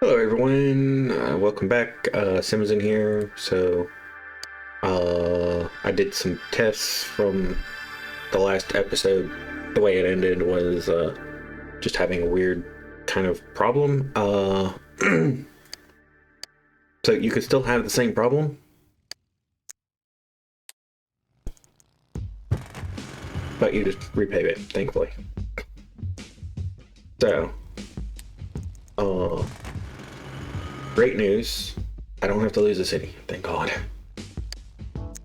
Hello everyone, welcome back. Sims in here. I did some tests from the last episode. The way it ended was just having a weird kind of problem. So you could still have the same problem, but you just repave it, thankfully. So, uh, great news. I don't have to lose a city, thank God.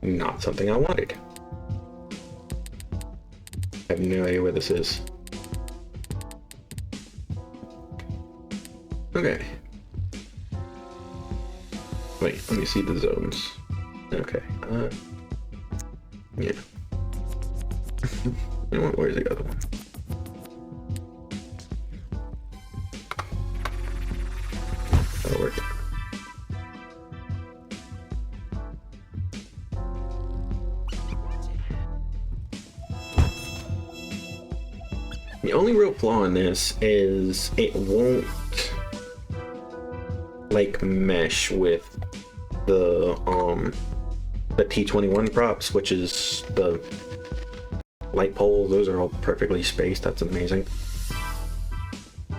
Not something I wanted. I have no idea where this is. Okay. Wait, let me see the zones. Okay. Yeah. You know what? Where's the other one? That'll work. The only real flaw in this is it won't like mesh with the T21 props, which is the light poles. Those are all perfectly spaced. That's amazing.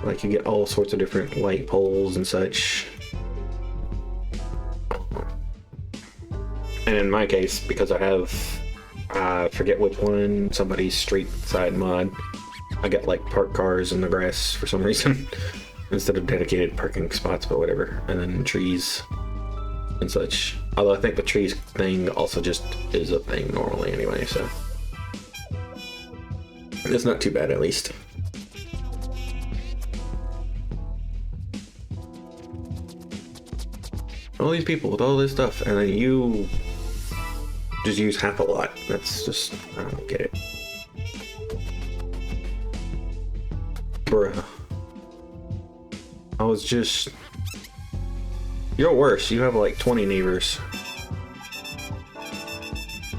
Like you get all sorts of different light poles and such. And in my case, because I have I forget which one, somebody's street side mod, I get like parked cars in the grass for some reason instead of dedicated parking spots, but whatever. And then trees and such. Although I think the trees thing also just is a thing normally anyway, so it's not too bad at least. All these people with all this stuff, and then you just use half a lot. That's just, I don't get it. Bruh. I was just... You're worse. You have like 20 neighbors.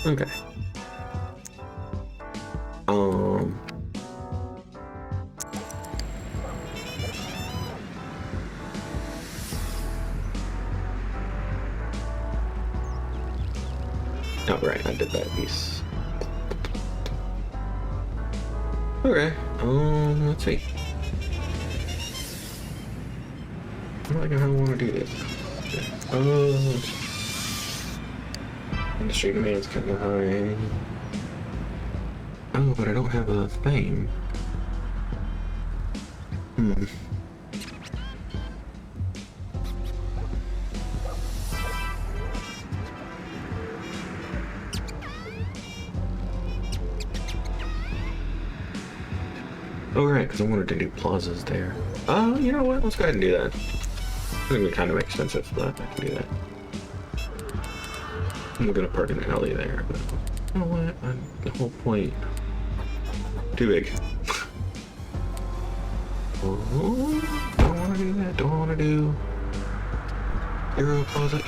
Okay. Oh, right, I did that piece. Okay, let's see. I don't like how I want to do this. Industry demand's kind of high. Oh, but I don't have a theme. Oh, right, because I wanted to do plazas there. You know what? Let's go ahead and do that. It's gonna be kind of expensive, but I can do that. I'm gonna park an alley there, but you know what? The whole point. Too big. Oh, don't want to do that. Don't want to do zero closet.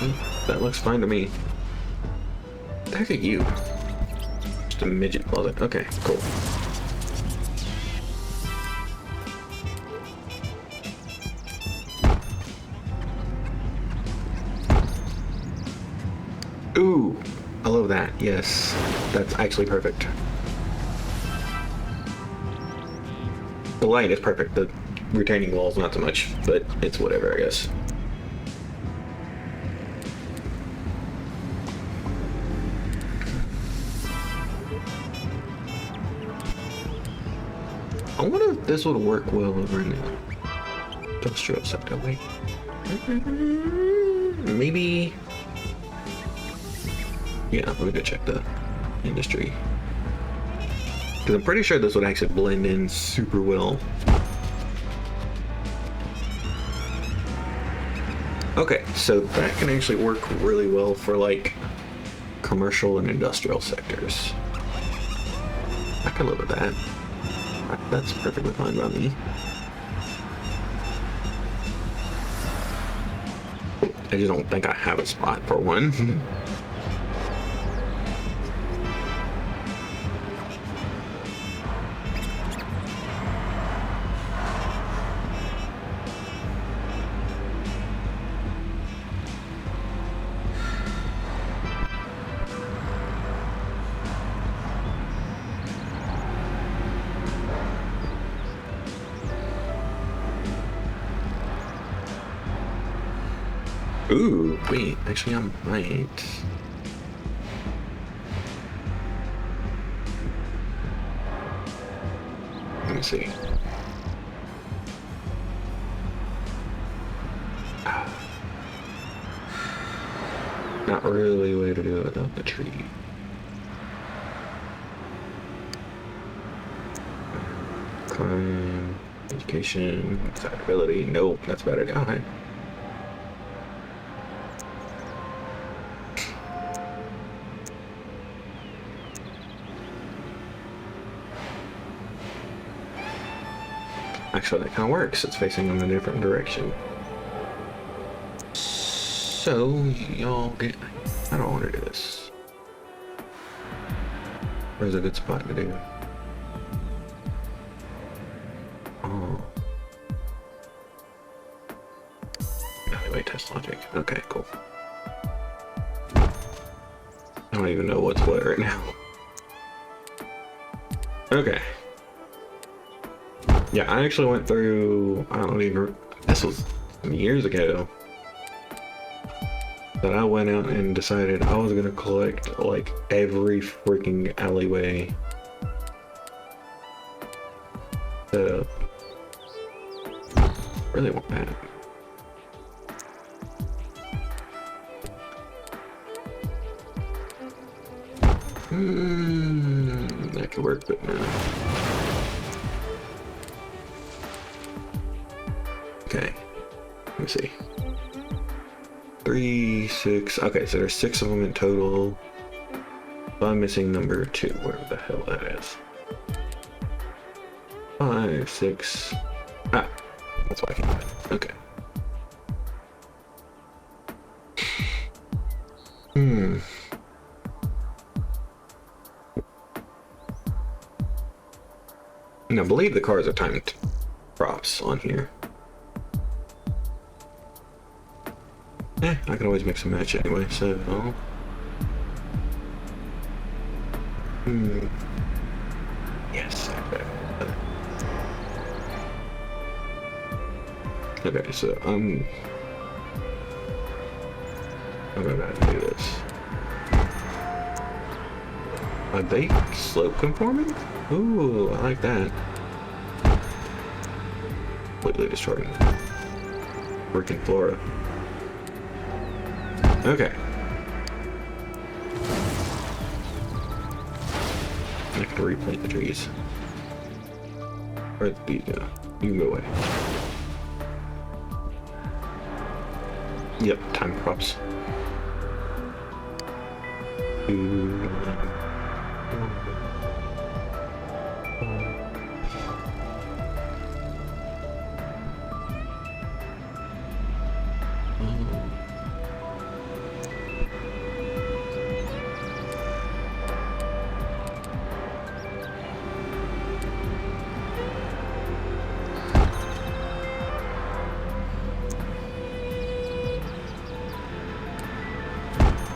That looks fine to me. What the heck are you? Just a midget closet. Okay, cool. Ooh, I love that. Yes, that's actually perfect. The light is perfect. The retaining walls, not so much, but it's whatever, I guess. I wonder if this would work well over in the industrial sector. Wait, maybe. Yeah, let me go check the industry. Because I'm pretty sure this would actually blend in super well. Okay, so that can actually work really well for like commercial and industrial sectors. I can live with that. That's perfectly fine by me. I just don't think I have a spot for one. Ooh, wait, actually I might. Let me see. Not really a way to do it without the tree. Climb, education, accessibility. Nope, that's about it. Alright. Actually, that kind of works. It's facing in a different direction. So, y'all get... I don't want to do this. Where's a good spot to do? Oh. Alleyway test logic. Okay, cool. I don't even know what's what right now. Okay. Yeah, I actually went through, I don't even, this was years ago, that I went out and decided I was gonna collect like every freaking alleyway setup. Really want that. That could work, but no. Okay, let me see. 3, 6. Okay, so there's 6 of them in total. So I'm missing number 2, wherever the hell that is. 5, 6. Ah, that's why I can't find it. Okay. Now, I believe the cars are timed props on here. I can always mix and match anyway, so... Yes, okay. Okay, so I'm gonna have to do this. Are they slope conforming? Ooh, I like that. Completely destroying freaking flora. Okay. I have to replant the trees. Where'd these go? You can go away. Yep, time props.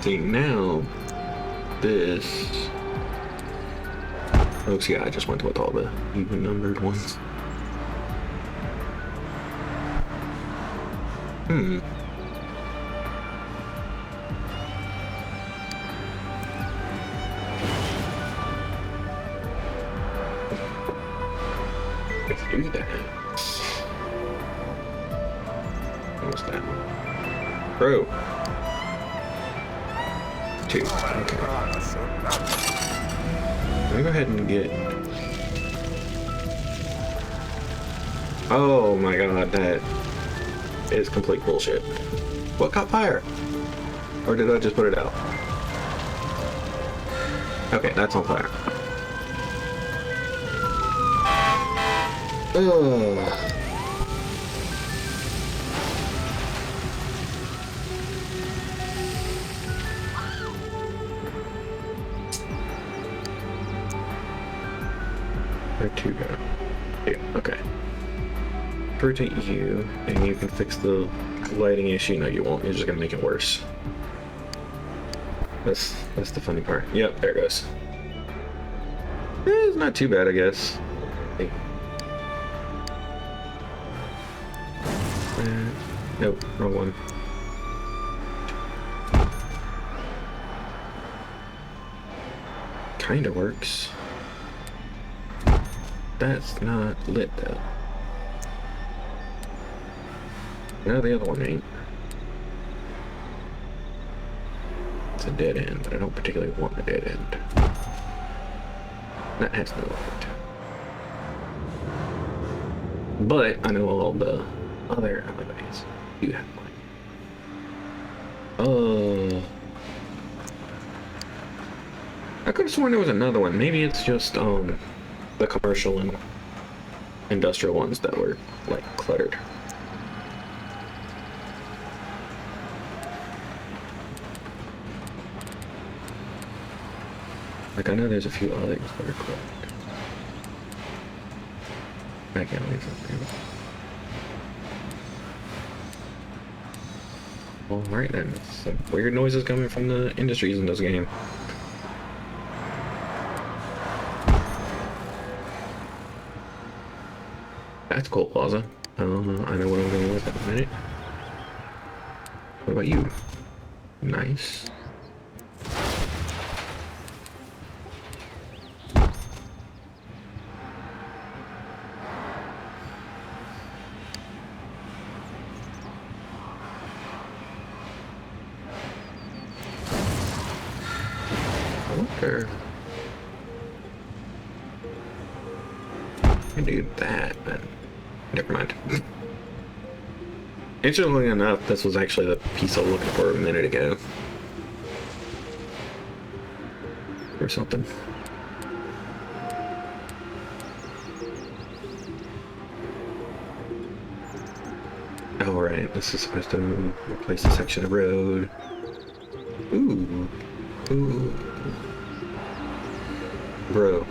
See, now, this... Oh, see, I just went with all the even-numbered ones. Let's do that. What was that one? Bro. 2. Okay. Let me go ahead and get... Oh my god, that is complete bullshit. What caught fire? Or did I just put it out? Okay, that's on fire. Ugh. Where'd 2 go? Yeah, okay. Rotate you, and you can fix the lighting issue. No, you won't. You're just gonna make it worse. That's the funny part. Yep, there it goes. It's not too bad, I guess. Hey. Nope, wrong one. Kinda works. That's not lit though. No, the other one ain't. It's a dead end, but I don't particularly want a dead end. That has no light. But I know all the other alleyways do have light. I could have sworn there was another one. Maybe it's just the commercial and industrial ones that were like cluttered. Like I know there's a few others that are cluttered. Back alleys up there. Alright then, some weird noises coming from the industries in this game. That's cool, Plaza. I know what I'm going with in a minute. What about you? Nice. I can do that, but never mind. Interestingly enough, this was actually the piece I was looking for a minute ago. Or something. Oh, right. This is supposed to replace a section of road. Ooh. Ooh. Bro.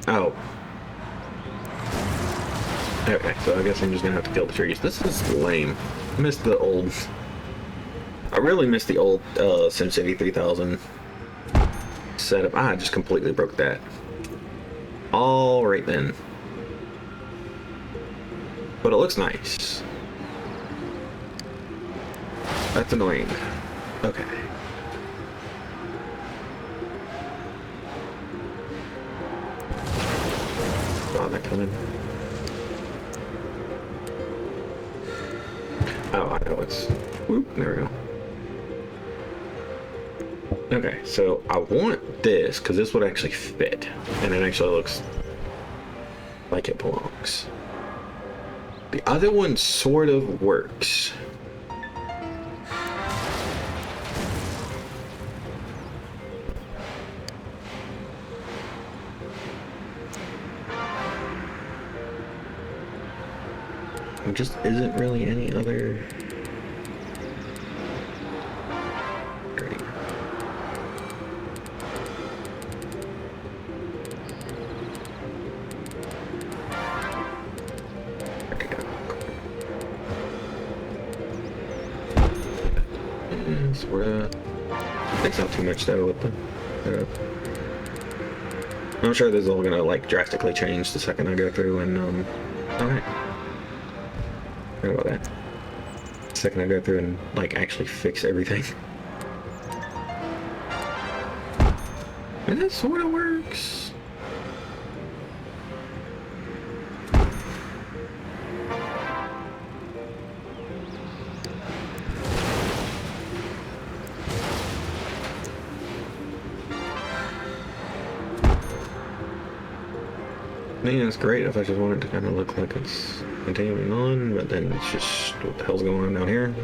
Oh. Okay, so I guess I'm just gonna have to kill the trees. This is lame. I missed the old... I really missed the old SimCity 3000 setup. I just completely broke that. Alright then. But it looks nice. That's annoying. Okay. Saw that coming. Oh, I know it's... Whoop, there we go. Okay, so I want this, because this would actually fit. And it actually looks like it belongs. The other one sort of works. There just isn't really any other... Takes out too much though with the setup. I'm sure this is all gonna like drastically change the second I go through and okay. Forgot about that. The second I go through and like actually fix everything. And that sort of works. I mean, it's great if I just want it to kind of look like it's continuing on, but then it's just, what the hell's going on down here?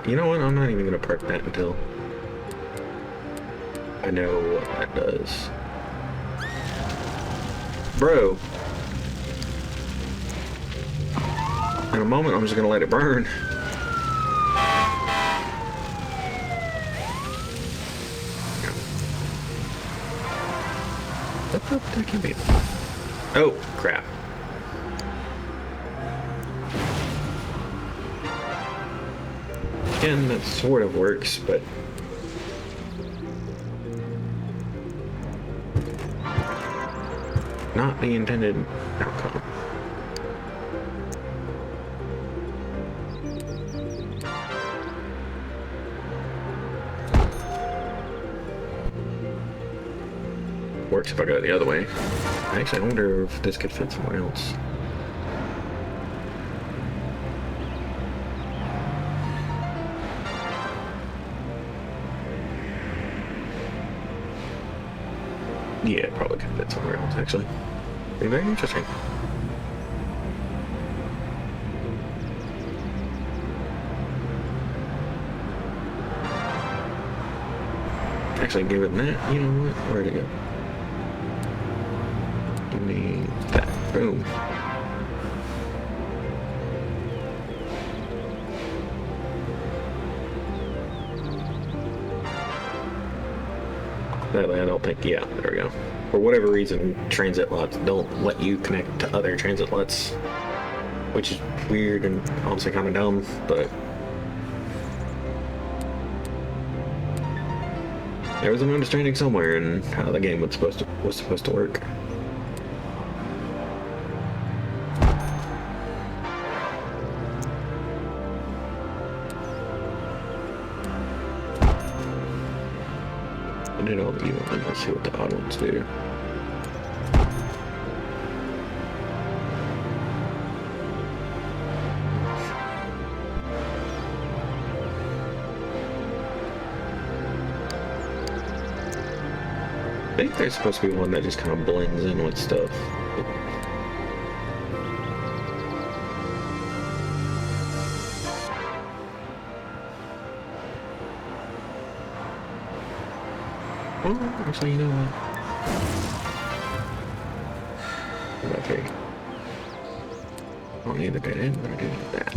You know what? I'm not even gonna park that until I know what that does. Bro. In a moment, I'm just gonna let it burn. What the can be? Oh, crap. Again, that sort of works, but not the intended outcome. Works if I go the other way. Actually, I wonder if this could fit somewhere else. Yeah, it probably could fit somewhere else, actually. Be very interesting. Actually, given that, you know what? Where'd it go? Give me that. Boom. That way I don't think, yeah, there we go. For whatever reason, transit lots don't let you connect to other transit lots, which is weird and honestly kind of dumb, but there was an understanding somewhere in how the game was supposed to work. I did all the evil ones. Let's see what the odd ones do. I think there's supposed to be one that just kind of blends in with stuff. Oh, actually, you know what? Okay. I don't need the dead end, but I do need that.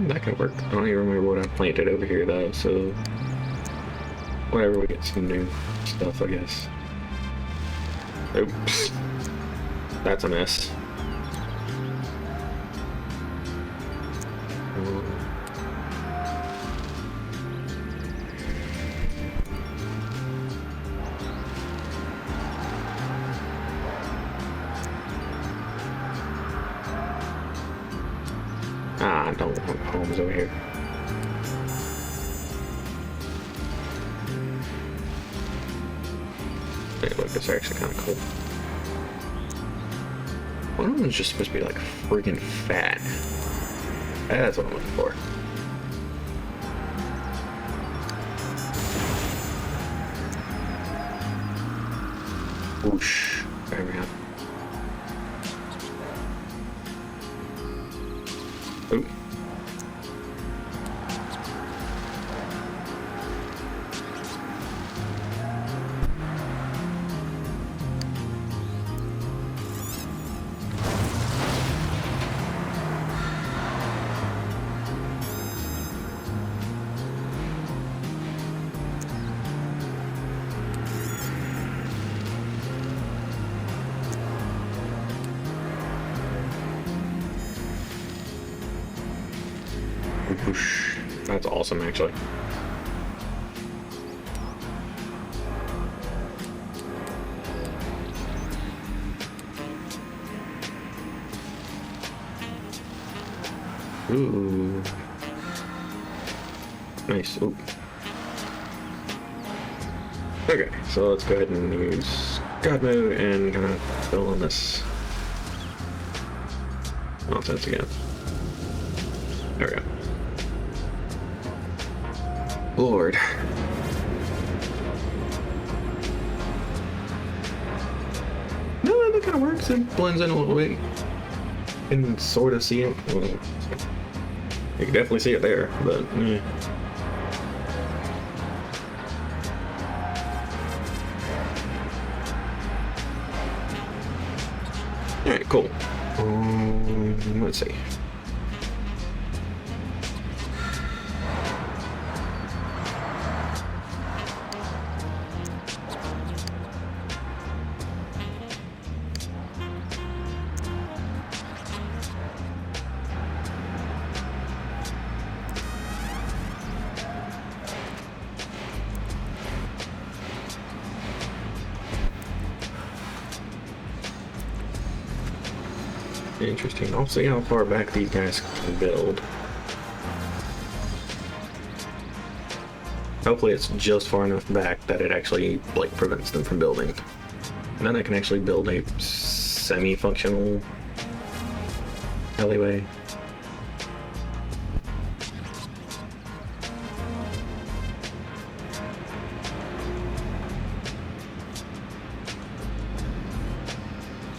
That could work. I don't even remember what I planted over here though, so whatever, we get some new stuff, I guess. Oops. That's a mess. Ah, I don't want homes over here. Hey, look, this is actually kind of cool. One of them is just supposed to be like freaking fat. That's what I'm looking for. Whoosh. There we go. Ooh. Whoosh. That's awesome, actually. Ooh. Nice. Ooh. Okay, so let's go ahead and use God mode and kind of fill on this nonsense again. There we go. Lord. No, that kind of works. It blends in a little bit. You can sort of see it. Well, you can definitely see it there, but yeah. Alright, cool. Let's see. Interesting. I'll see how far back these guys can build. Hopefully it's just far enough back that it actually like prevents them from building. And then I can actually build a semi-functional alleyway.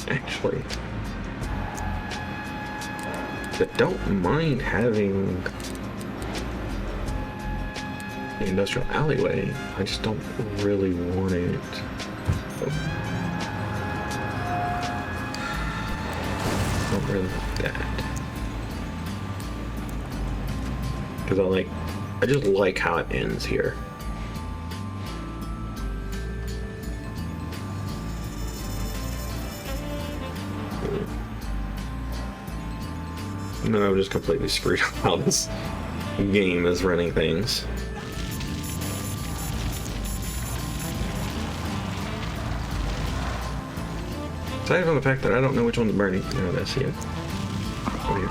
Actually, I don't mind having the industrial alleyway. I just don't really want it. Not really that. Because I just like how it ends here. And then I've just completely screwed up how this game is running things. Aside from the fact that I don't know which one's burning. No, that's it. Over here.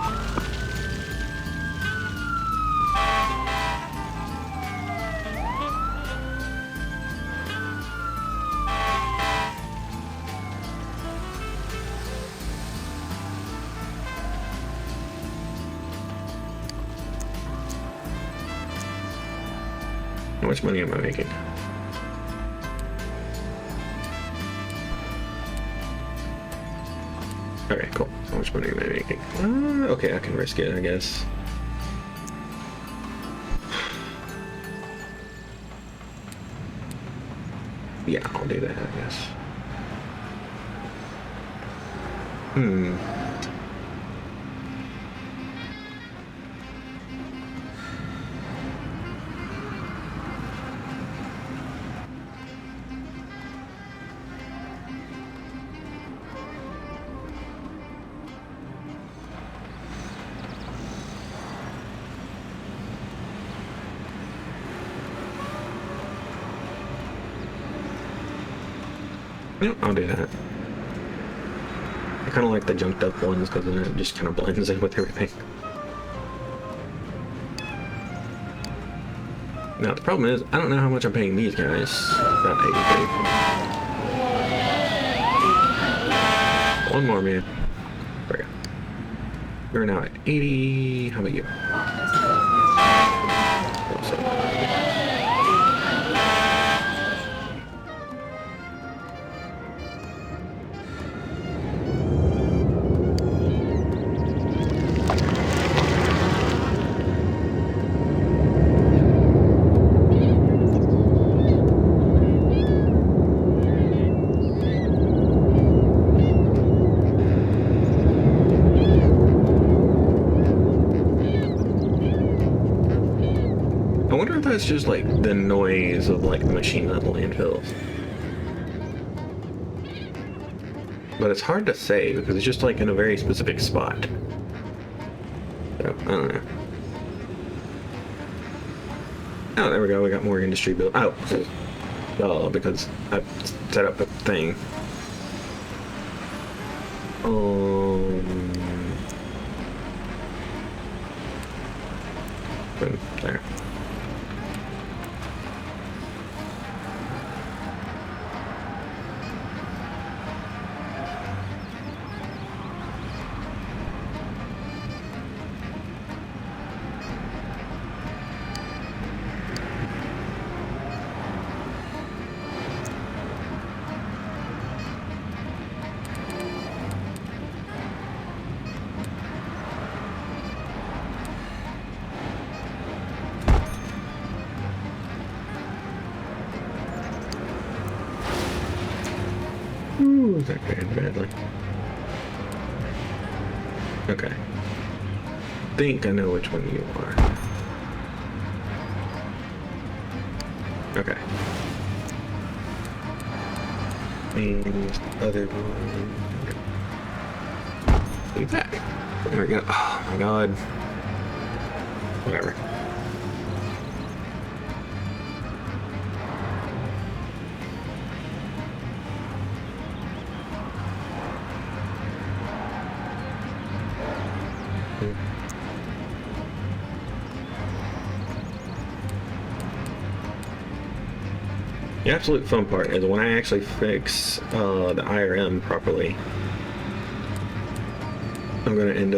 How much money am I making? Okay, cool. How much money am I making? Okay, I can risk it, I guess. Yeah, I'll do that, I guess. Yep, I'll do that. I kind of like the junked up ones because it just kind of blends in with everything. Now the problem is, I don't know how much I'm paying these guys. About 80. One more, man. There we go. We're now at 80. How about you? It's just like the noise of like the machine level landfills. But it's hard to say because it's just like in a very specific spot. So, I don't know. Oh, there we go. We got more industry built. Oh, because I set up a thing. Boom, there. Ooh, that could end badly. Okay. I think I know which one you are. Okay. And other one. Leave that. There we go. Oh my god. Whatever. The absolute fun part is when I actually fix the IRM properly, I'm going to end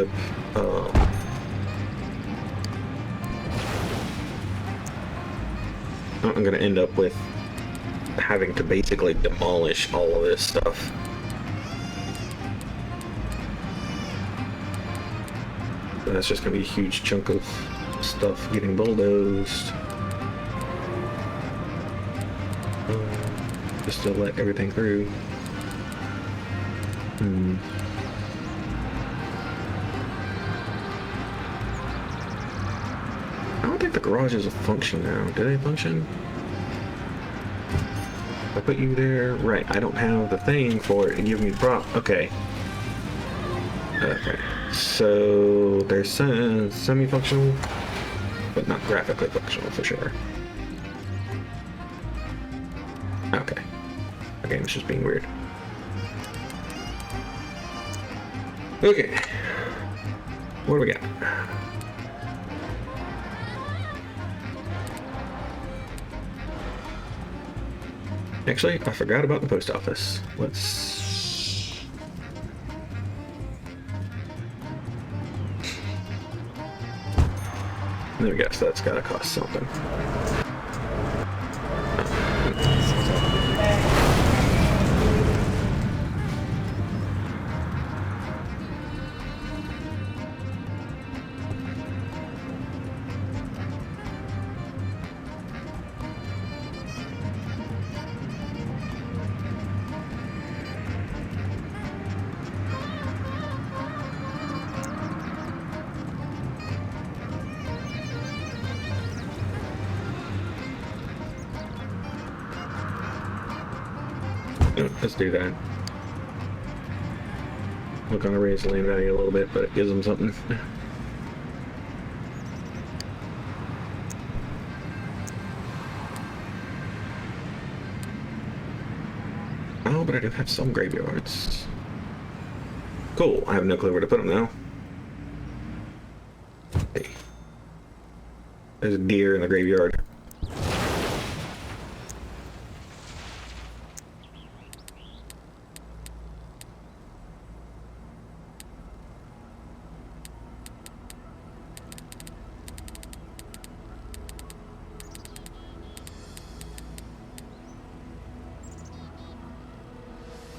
up with having to basically demolish all of this stuff. So that's just going to be a huge chunk of stuff getting bulldozed. Just to let everything through. I don't think the garages will function now. Do they function? I put you there. Right, I don't have the thing for it to give me the prop. Okay. Okay. So they're semi-functional, but not graphically functional for sure. Okay. The game's just being weird. Okay. What do we got? Actually, I forgot about the post office. Let's... There we go, so that's gotta cost something. Let's do that. We're gonna raise the land value a little bit, but it gives them something. Oh, but I do have some graveyards. Cool, I have no clue where to put them now. Hey. There's a deer in the graveyard.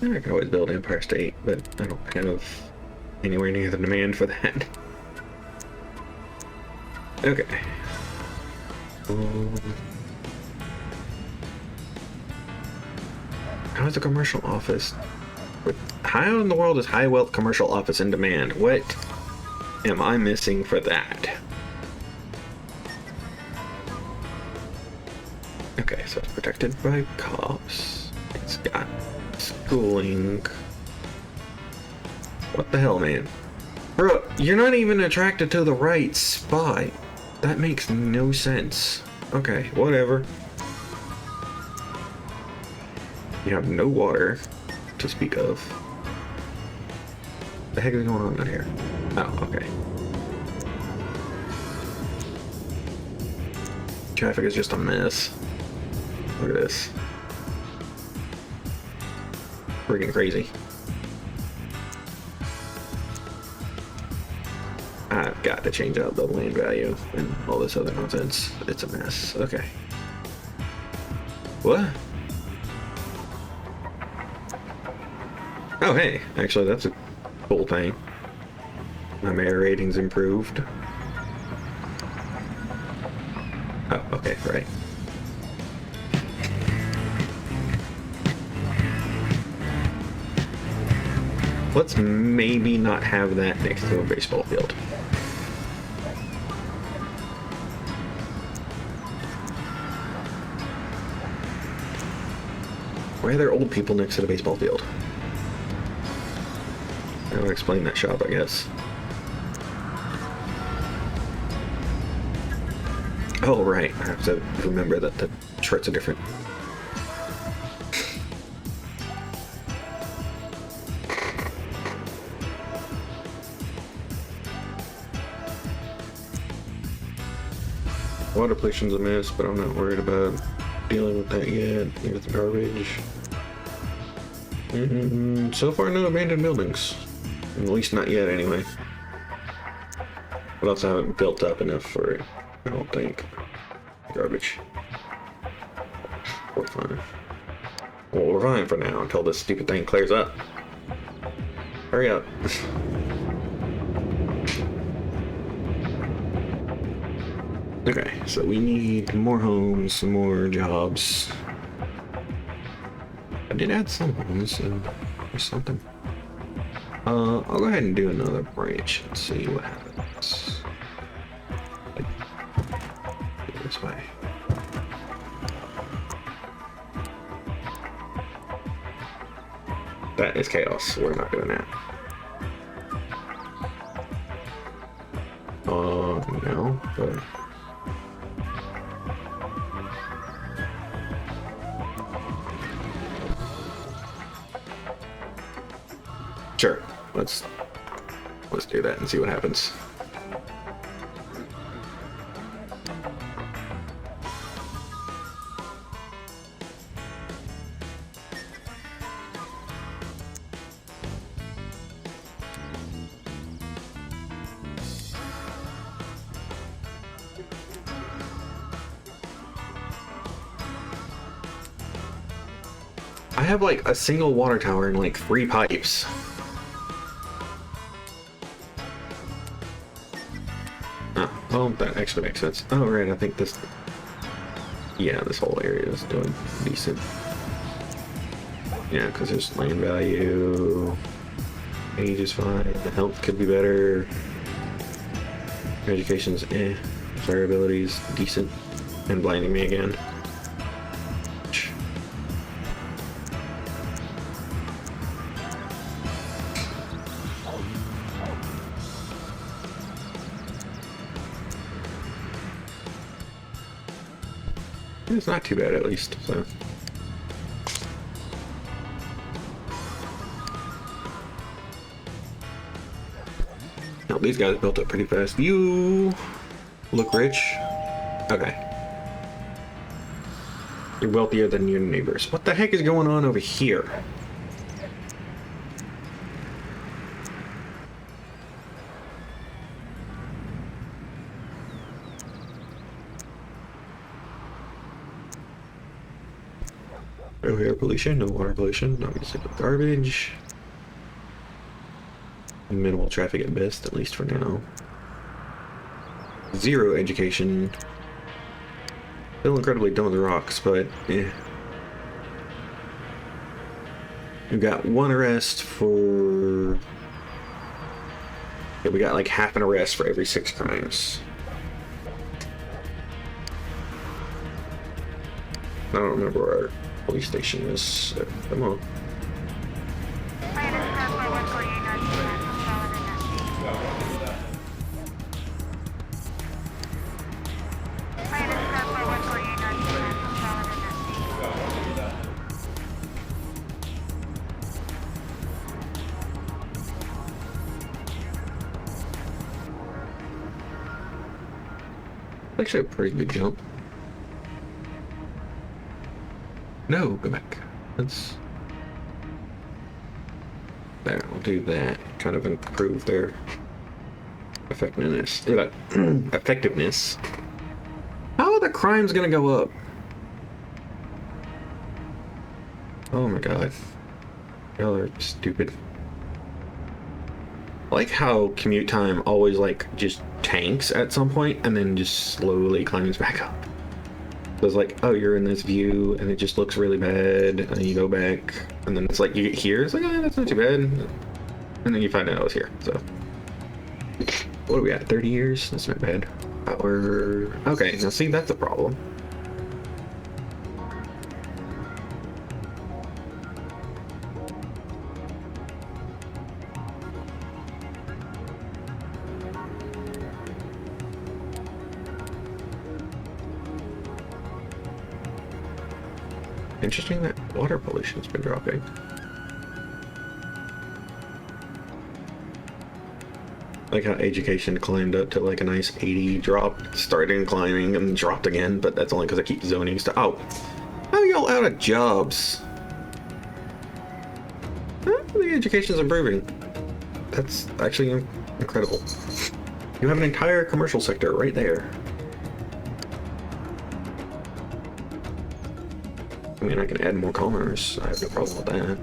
I could always build Empire State, but I don't have anywhere near the demand for that. Okay. How is the commercial office? How in the world is high wealth commercial office in demand? What am I missing for that? Okay, so it's protected by cops. It's got schooling. What the hell, man? Bro, you're not even attracted to the right spot. That makes no sense. Okay, whatever. You have no water to speak of. What the heck is going on out here? Oh, okay. Traffic is just a mess. Look at this. Freaking crazy. I've got to change out the land value and all this other nonsense. It's a mess. Okay. What? Oh, hey. Actually, that's a cool thing. My mayor rating's improved. Oh, okay, right. Let's maybe not have that next to a baseball field. Why are there old people next to the baseball field? I would explain that shop, I guess. Oh, right. I have to remember that the shirts are different. Water pollution's a mess, but I'm not worried about dealing with that yet. With the garbage. So far, no abandoned buildings. At least not yet, anyway. But also haven't built up enough for it, I don't think. Garbage. We're fine. Well, we're fine for now until this stupid thing clears up. Hurry up. Okay, so we need more homes, some more jobs. I did add some homes, so there's something. I'll go ahead and do another branch and see what happens. This way. That is chaos. We're not doing that. No, but... Sure, let's do that and see what happens. I have like a single water tower and like 3 pipes. Oh, that actually makes sense. Oh, right, I think this... Yeah, this whole area is doing decent. Yeah, because there's land value. Age is fine. The health could be better. Education's eh. Variability's decent. And blinding me again. It's not too bad, at least, so. Now, these guys built up pretty fast. You look rich. Okay. You're wealthier than your neighbors. What the heck is going on over here? No air pollution, no water pollution, obviously no garbage. Minimal traffic at best, at least for now. 0 education. Still incredibly done with the rocks, but eh. We've got 1 arrest for... Yeah, we got like half an arrest for every 6 crimes. I don't remember where our police station is, so come on. Actually a pretty good jump. No, go back. Let's... There, we'll do that. Kind of improve their effectiveness. Effectiveness. How are the crimes gonna go up? Oh my god. Y'all are stupid. I like how commute time always like just tanks at some point and then just slowly climbs back up. So it's like, oh, you're in this view and it just looks really bad, and then you go back and then it's like you get here, it's like, oh, that's not too bad. And then you find out I was here, so. What are we at, 30 years? That's not bad. Power... Okay, now see, that's a problem. Interesting that water pollution's been dropping. Like how education climbed up to like a nice 80, dropped, started climbing, and dropped again, but that's only because I keep zoning stuff. Oh, how are y'all out of jobs? The education's improving. That's actually incredible. You have an entire commercial sector right there. I mean, I can add more commerce. I have no problem with that.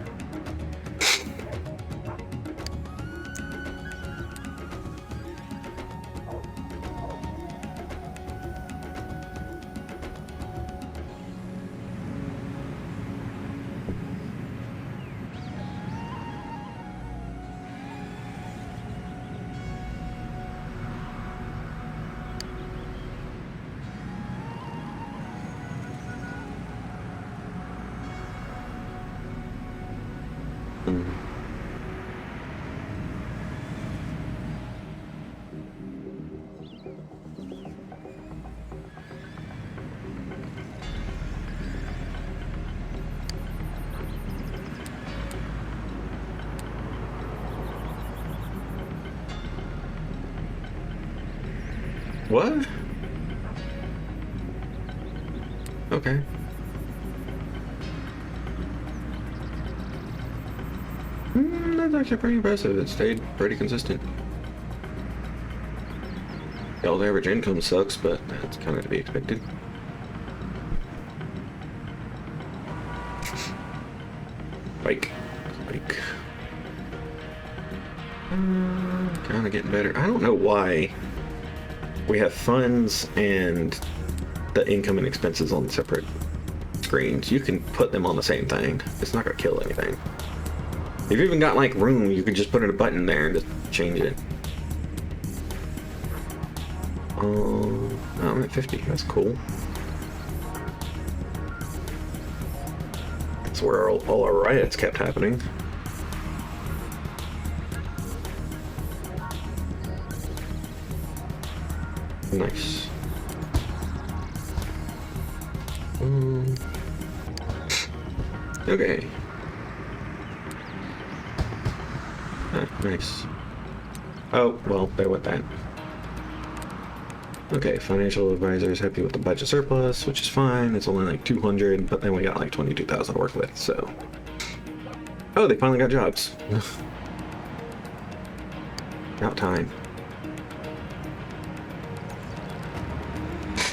What? Okay. That's actually pretty impressive. It stayed pretty consistent. Y'all's average income sucks, but that's kind of to be expected. Bike. Kind of getting better. I don't know why we have funds and the income and expenses on separate screens. You can put them on the same thing. It's not gonna kill anything. If you've even got like room, you could just put in a button there and just change it. Oh, I'm at 50. That's cool. That's where all our riots kept happening. Nice. Okay. Ah, nice. Oh, well, there went that. Okay, financial advisor is happy with the budget surplus, which is fine. It's only like 200, but then we got like 22,000 to work with, so. Oh, they finally got jobs. About time.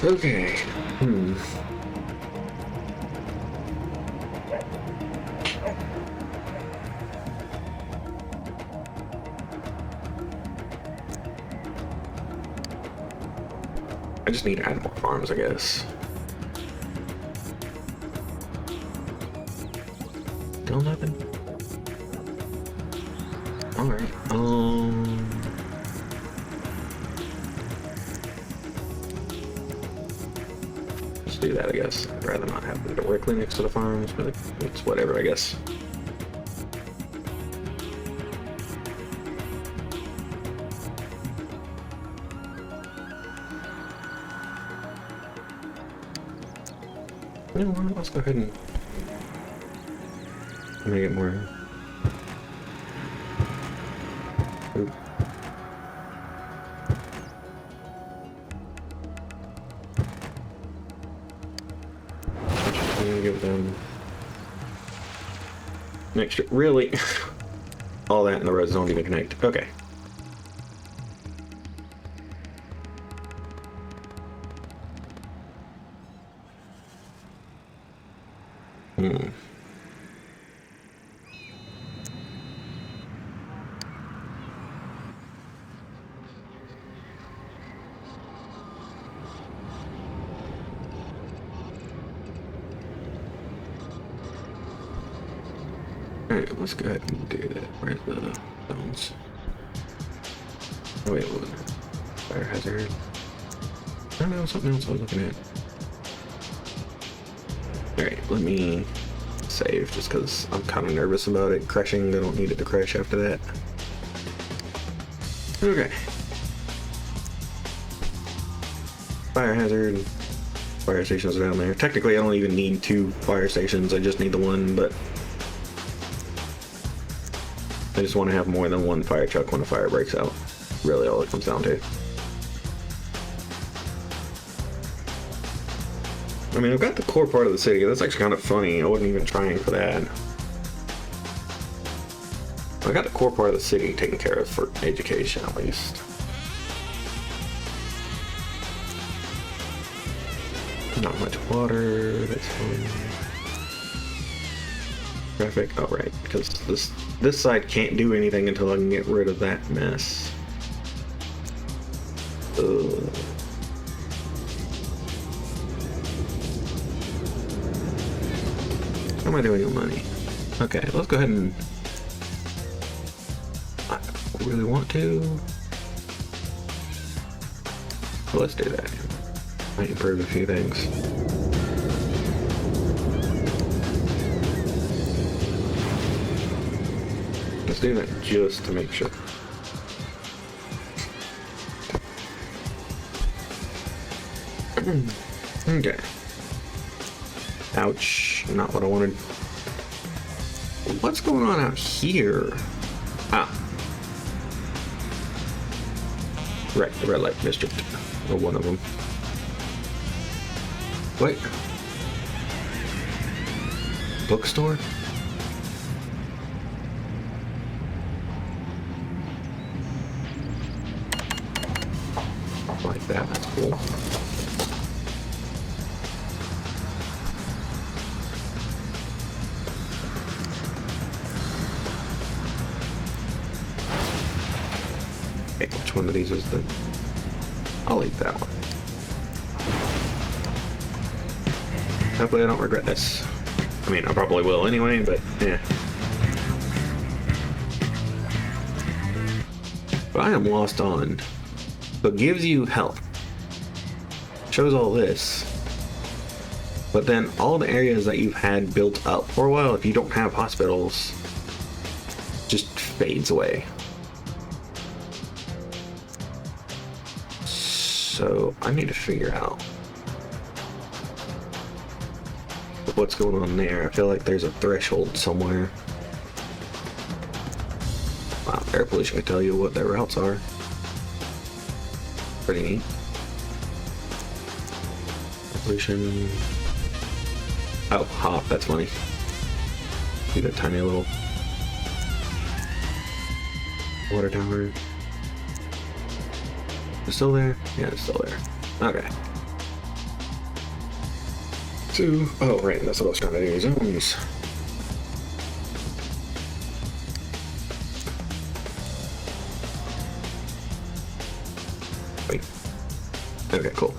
Okay. I just need to add more farms, I guess. Still nothing? Alright, let's do that, I guess. I'd rather not have them directly next to the farms, but it's whatever, I guess. You know what, let's go ahead and make it more. Oop. I'm gonna give them an extra. Really? All that in the roads don't even connect. Okay. Alright, let's go ahead and do that. Where's the stones? Oh wait, what? Fire hazard. I don't know, something else I was looking at. Alright, let me save just because I'm kind of nervous about it crashing. I don't need it to crash after that. Okay. Fire hazard. Fire stations are down there. Technically, I don't even need 2 fire stations. I just need the one, but I just want to have more than 1 fire truck when a fire breaks out. Really all it comes down to. I mean, I've got the core part of the city. That's actually kind of funny. I wasn't even trying for that. I got the core part of the city taken care of for education, at least. Not much water. That's fine. Traffic. Oh, right. Because this side can't do anything until I can get rid of that mess. Ugh. How am I doing on money? Okay, let's go ahead and... I really want to... Well, let's do that. Might improve a few things. Let's do that just to make sure. Okay. Ouch, not what I wanted. What's going on out here? Ah. Right, the red light district. Or one of them. Wait. Bookstore? Like that, that's cool. Which one of these is the... I'll eat that one. Hopefully I don't regret this. I mean, I probably will anyway, but yeah. But I am lost on. So it gives you health. Shows all this. But then all the areas that you've had built up for a while, if you don't have hospitals, just fades away. So I need to figure out what's going on there. I feel like there's a threshold somewhere. Wow, air pollution can tell you what their routes are. Pretty neat. Air pollution. Oh, hop, that's funny. See that tiny little water tower. It's still there? Yeah, it's still there. Okay. So, oh right, that's what I was trying to do, zones. Wait. Okay, cool.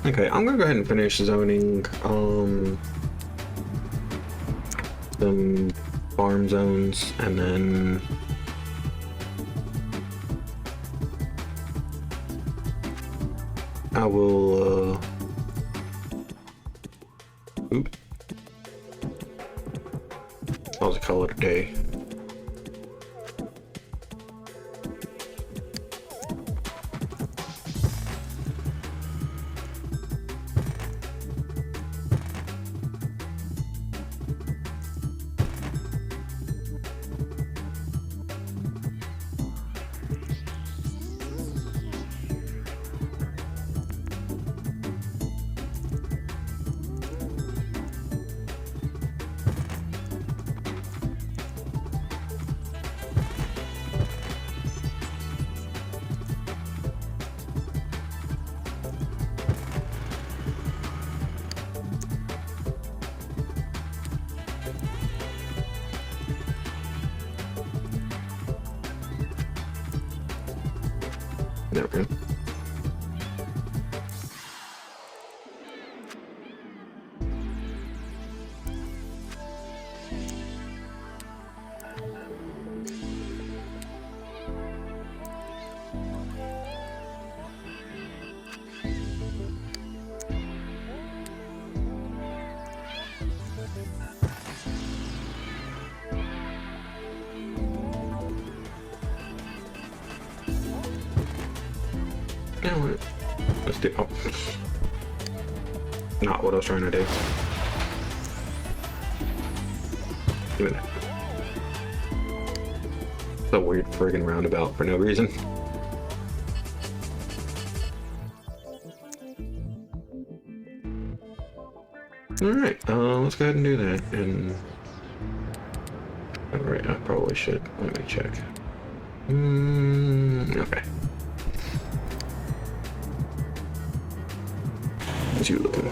Okay, I'm gonna go ahead and finish zoning some farm zones, and then I will oops. I'll just call it a day. There we go. Now let's do. Oh. Not what I was trying to do. Give it. It's a weird friggin' roundabout for no reason. Alright, let's go ahead and do that. And alright, I probably should. Let me check. Okay. How's you looking?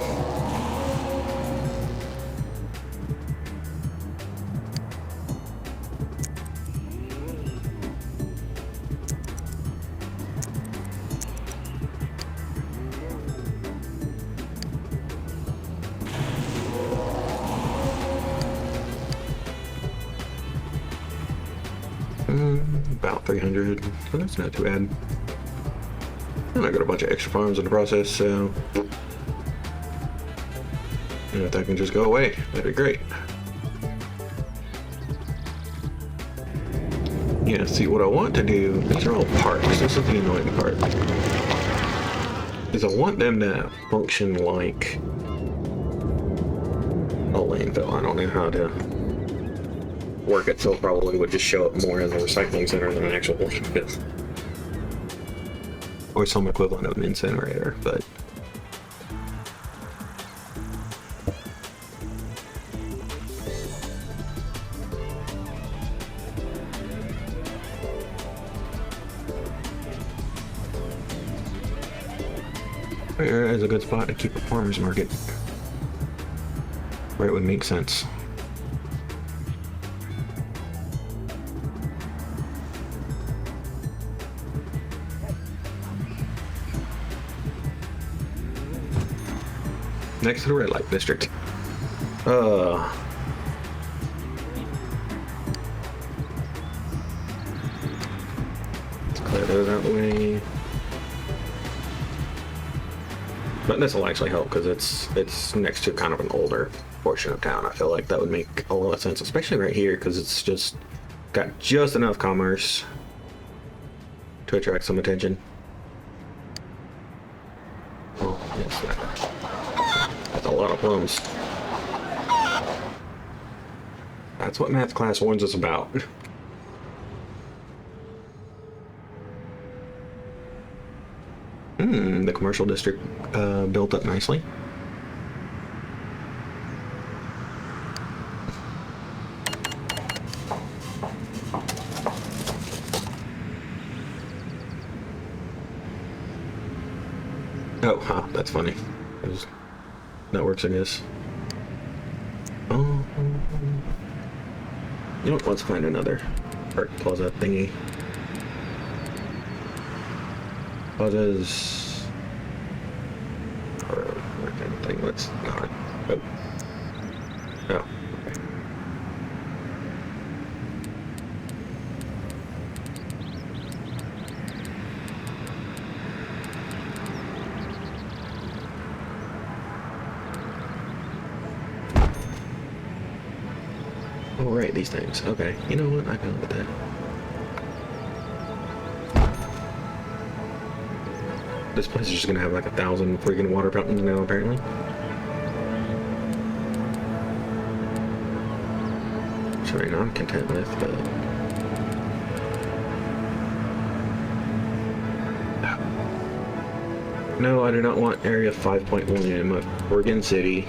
About 300, so that's not too bad. And I got a bunch of extra farms in the process, so if that can just go away, that'd be great. Yeah, see what I want to do, these are all parks, this is the annoying part, is I want them to function like a landfill. I don't know how to work it, so it probably would just show up more as a recycling center than an actual landfill. Or some equivalent of an incinerator, but where is a good spot to keep a farmer's market? Where it would make sense. Next to the red light district. Let's clear those out of the way. But this will actually help because it's next to kind of an older portion of town. I feel like that would make a lot of sense, especially right here because it's just got just enough commerce to attract some attention. Oh, yes, that's a lot of plums. That's what math class warns us about. The commercial district built up nicely. Oh, huh, that's funny. That works, I guess. Oh, you know what? Let's find another art plaza thingy. Plazas. Or anything that's not. Oh. Oh. Okay. Oh, right, these things. Okay. You know what? I can look at that. This place is just gonna have like 1,000 freaking water fountains now, apparently. Which I mean, I'm content with, but... No, I do not want Area 5.1 in my friggin' city.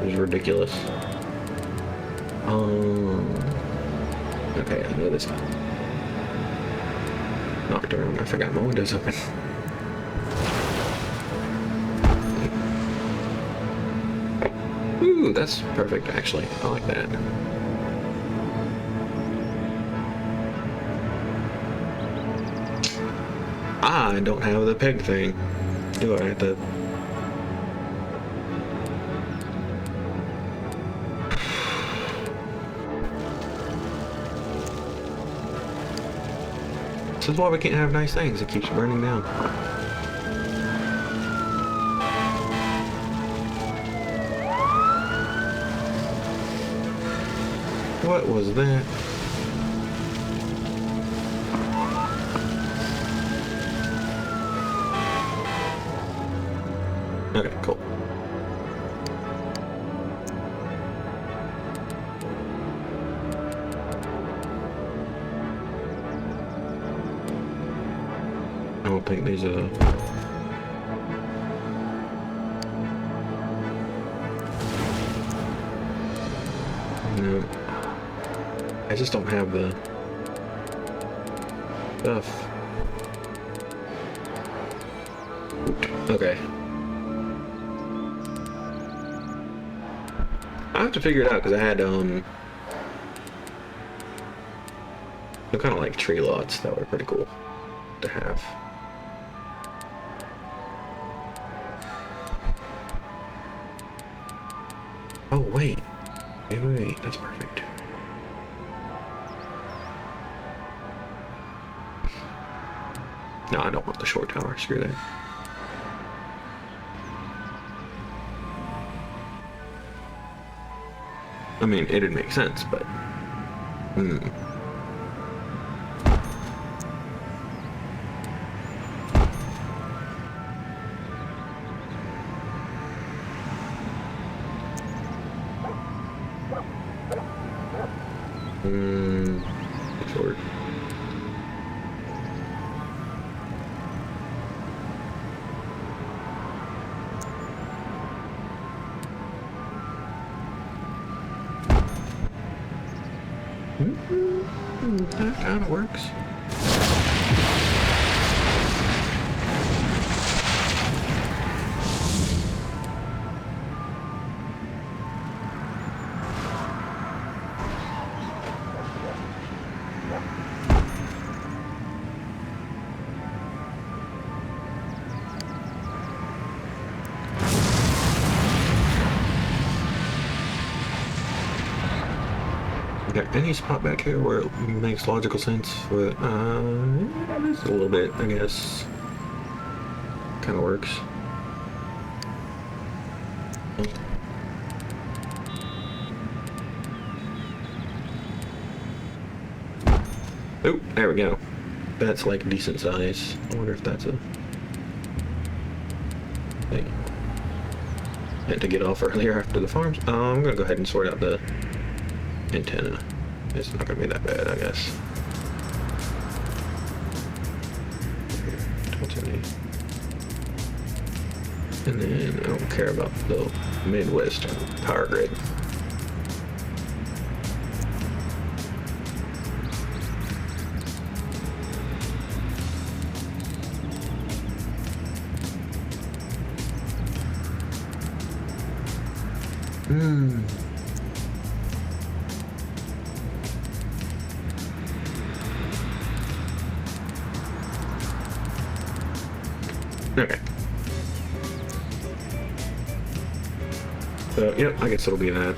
It's ridiculous. Okay, I know this. Nocturne. I forgot my window's open. Ooh, that's perfect, actually. I like that. I don't have the peg thing. Do I? The... This is why we can't have nice things. It keeps burning down. What was that? Okay, cool. I don't think these are... No. I just don't have the stuff. Okay. I have to figure it out because I had some kind of like tree lots that were pretty cool to have. Oh wait, wait, that's perfect. No, I don't want the short tower. Screw that. I mean, it'd make sense, but... Short. That kind of works. Got any spot back here where it makes logical sense for just a little bit, I guess. Kind of works. Oh, there we go. That's like decent size. I wonder if that's a thing. Had to get off earlier after the farms. I'm gonna go ahead and sort out the antenna. It's not gonna be that bad, I guess. And then I don't care about the Midwest power grid. Okay. So, yeah, I guess it'll be that.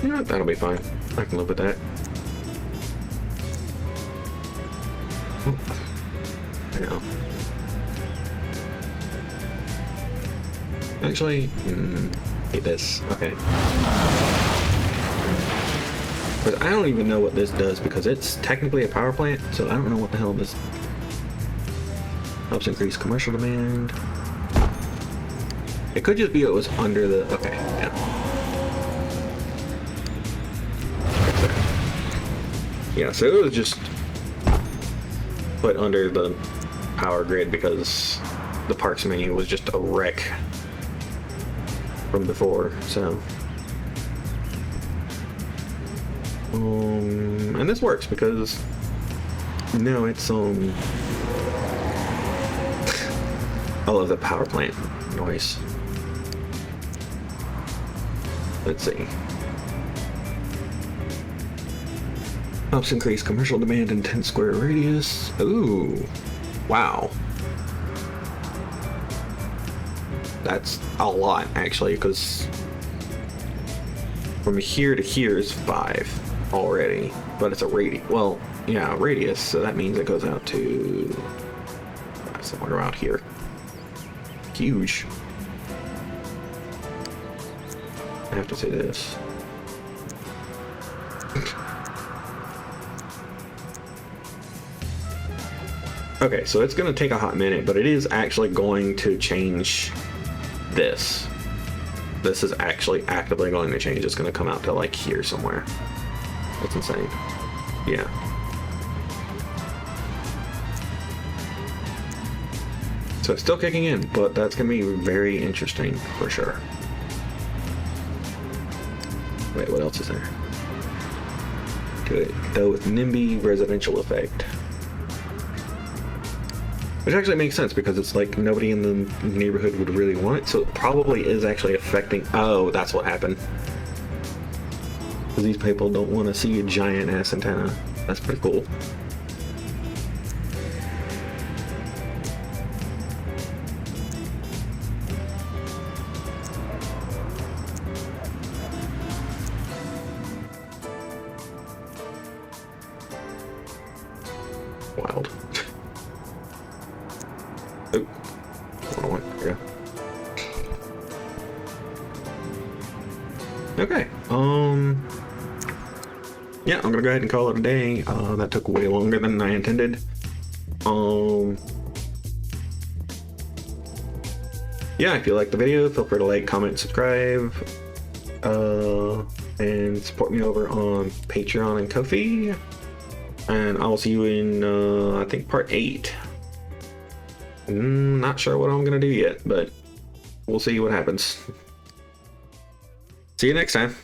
Yeah, that'll be fine. I can live with that. I know. Actually, hate this. Okay. But I don't even know what this does because it's technically a power plant, so I don't know what the hell this helps increase commercial demand. It could just be it was under the. Okay, yeah. Yeah, so it was just put under the power grid because the parks menu was just a wreck from before, so. And this works because no, it's I love the power plant noise. Let's see. Helps increase commercial demand in 10 square radius. Ooh, wow. That's a lot actually, because from here to here is 5 already, but it's a radius. Well, yeah, radius, so that means it goes out to somewhere around here. Huge. I have to say this. Okay, so it's going to take a hot minute, but it is actually going to change this. This is actually actively going to change. It's going to come out to like here somewhere. That's insane. Yeah. So it's still kicking in, but that's going to be very interesting for sure. Wait, what else is there? Good. Though with NIMBY residential effect. Which actually makes sense because it's like nobody in the neighborhood would really want it, so it probably is actually affecting. Oh, that's what happened. Because these people don't want to see a giant ass antenna. That's pretty cool. Wild. Oh, hold on, yeah. Okay. Yeah, I'm gonna go ahead and call it a day. That took way longer than I intended. Yeah, if you like the video, feel free to like, comment, subscribe, and support me over on Patreon and Ko-fi. And I will see you in, I think, part 8. Not sure what I'm gonna do yet, but we'll see what happens. See you next time.